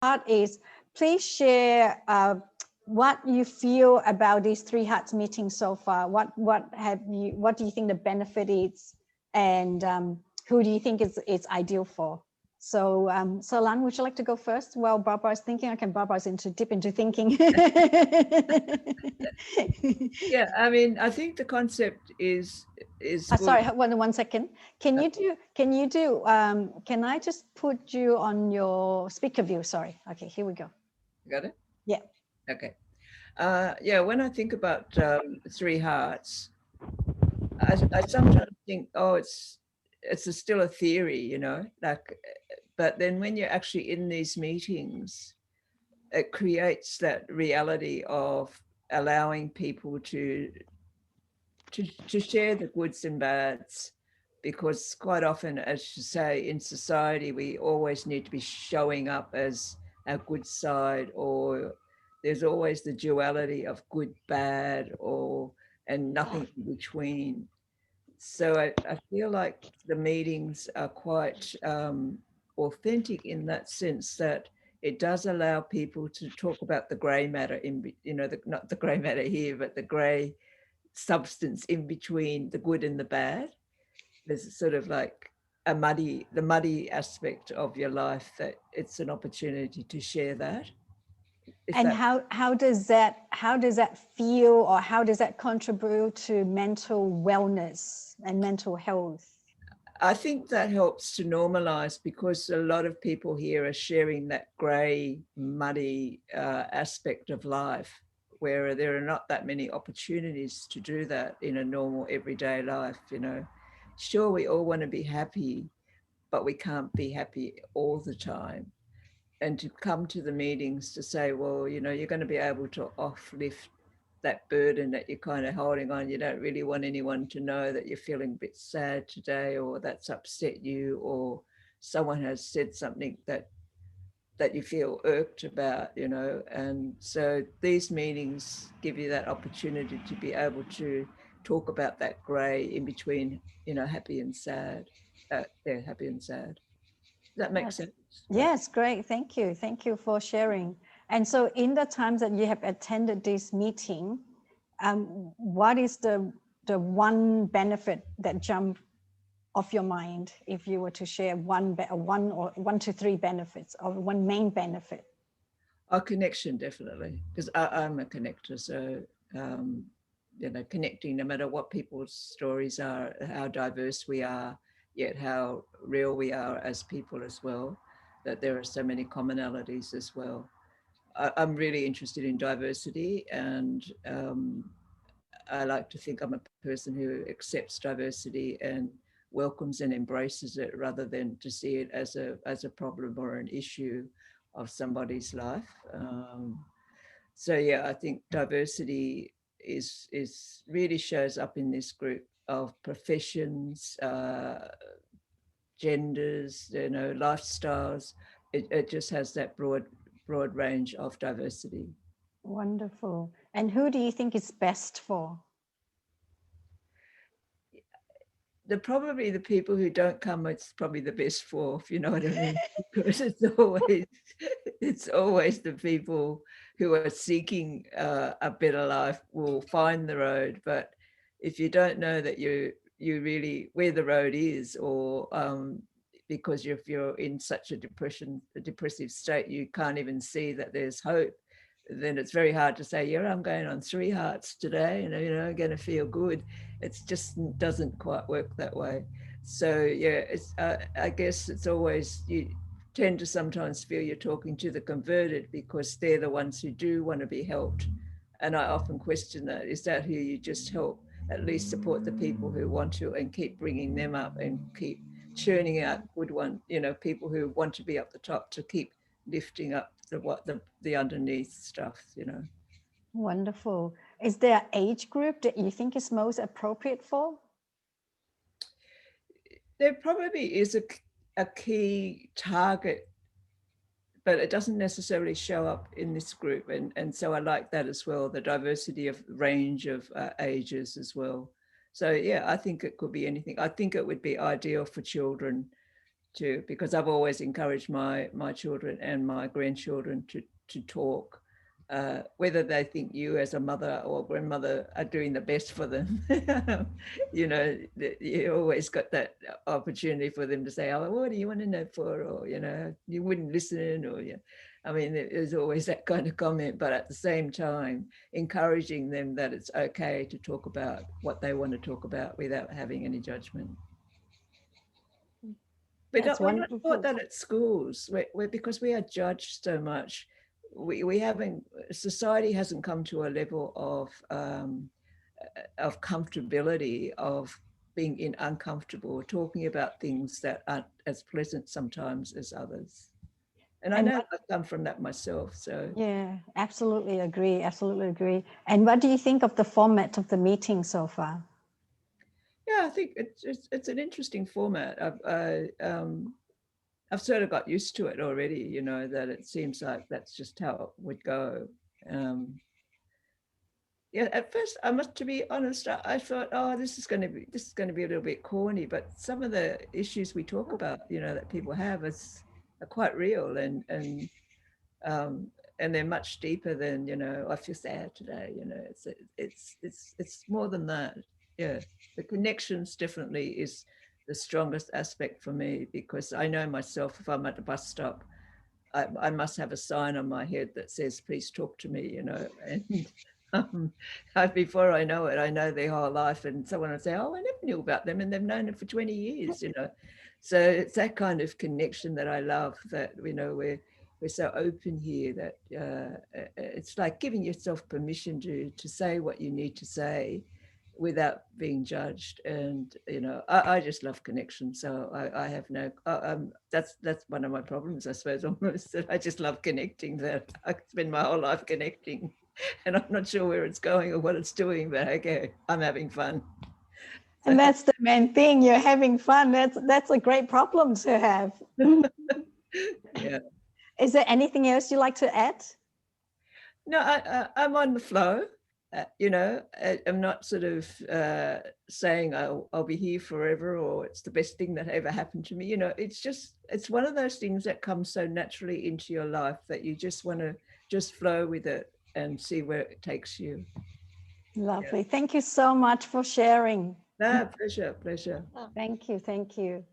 part is please share what you feel about these 3 Hearts meetings so far. What do you think the benefit is, and who do you think it's ideal for? So Saulan, would you like to go first? Well, Barbara's thinking. Okay, Barbara's deep into thinking. Yeah, I mean, I think the concept is good. Sorry, one second. Can I just put you on your speaker view? Sorry. Okay, here we go. Got it? Yeah. Okay. Yeah, when I think about 3 Hearts, I sometimes think, oh, it's still a theory, you know, like, but then when you're actually in these meetings, it creates that reality of allowing people to share the goods and bads, because quite often, as you say, in society, we always need to be showing up as our good side, or there's always the duality of good, bad, and nothing in between. So I feel like the meetings are quite authentic in that sense, that it does allow people to talk about the grey matter not the grey matter here, but the grey substance in between the good and the bad. There's sort of like the muddy aspect of your life, that it's an opportunity to share that. And how does that feel, or how does that contribute to mental wellness and mental health? I think that helps to normalize, because a lot of people here are sharing that grey, muddy aspect of life, where there are not that many opportunities to do that in a normal everyday life. You know, sure, we all want to be happy, but we can't be happy all the time. And to come to the meetings to say, well, you know, you're going to be able to uplift that burden that you're kind of holding on. You don't really want anyone to know that you're feeling a bit sad today, or that's upset you, or someone has said something that you feel irked about, you know. And so these meetings give you that opportunity to be able to talk about that grey in between, you know, happy and sad. Yeah, happy and sad. Does that make sense? Yes, great. Thank you. Thank you for sharing. And so in the times that you have attended this meeting, what is the one benefit that jumped off your mind, if you were to share one or 1 to 3 benefits, or one main benefit? Our connection, definitely, because I'm a connector. So, you know, connecting no matter what people's stories are, how diverse we are, yet how real we are as people as well, that there are so many commonalities as well. I'm really interested in diversity, and I like to think I'm a person who accepts diversity and welcomes and embraces it, rather than to see it as a problem or an issue of somebody's life. So yeah, I think diversity is really shows up in this group of professions, genders, you know, lifestyles. It just has that broad range of diversity. Wonderful. And who do you think is best for? Probably the people who don't come, it's probably the best for, if you know what I mean, because it's always the people who are seeking a better life will find the road. But if you don't know that you really where the road is, or because if you're in such a depressive state, you can't even see that there's hope, then it's very hard to say, yeah, I'm going on 3 Hearts today and, you know, I'm going to feel good. It just doesn't quite work that way. So yeah, it's I guess it's always, you tend to sometimes feel you're talking to the converted, because they're the ones who do want to be helped. And I often question that. Is that who you just help? At least support the people who want to, and keep bringing them up, and keep churning out good one, you know, people who want to be up the top, to keep lifting up the underneath stuff, you know. Wonderful. Is there an age group that you think is most appropriate for? There probably is a key target, but it doesn't necessarily show up in this group. And so I like that as well, the diversity of range of ages as well. So yeah, I think it could be anything. I think it would be ideal for children too, because I've always encouraged my children and my grandchildren to talk, whether they think you as a mother or grandmother are doing the best for them. You know, you always got that opportunity for them to say, oh, what do you want to know for? Or, you know, you wouldn't listen, or, yeah. I mean, there's always that kind of comment, but at the same time, encouraging them that it's okay to talk about what they want to talk about without having any judgment. We're not taught that at schools, because we are judged so much. We haven't, society hasn't come to a level of comfortability, of being uncomfortable, talking about things that aren't as pleasant sometimes as others. And I know I've come from that myself. So yeah, absolutely agree. Absolutely agree. And what do you think of the format of the meeting so far? Yeah, I think it's an interesting format. I've sort of got used to it already, you know, that it seems like that's just how it would go. Yeah, at first, to be honest, I thought, oh, this is going to be a little bit corny, but some of the issues we talk about, you know, that people have are quite real, and they're much deeper than, you know, I feel sad today. You know, it's more than that. Yeah, the connections definitely is the strongest aspect for me, because I know myself, if I'm at the bus stop, I must have a sign on my head that says, please talk to me, you know, and before I know it, I know their whole life, and someone will say, oh, I never knew about them, and they've known it for 20 years, you know. So it's that kind of connection that I love, that, you know, we're so open here, that it's like giving yourself permission to say what you need to say without being judged. And, you know, I just love connection. So I have no, that's one of my problems, I suppose, almost, that I just love connecting, that I spend my whole life connecting, and I'm not sure where it's going or what it's doing, but okay, I'm having fun. And that's the main thing, you're having fun. That's a great problem to have. Yeah. Is there anything else you'd like to add? No, I'm on the flow. You know, I'm not sort of saying I'll be here forever, or it's the best thing that ever happened to me. You know, it's one of those things that comes so naturally into your life that you just want to just flow with it and see where it takes you. Lovely. Yeah. Thank you so much for sharing. No, pleasure. Thank you.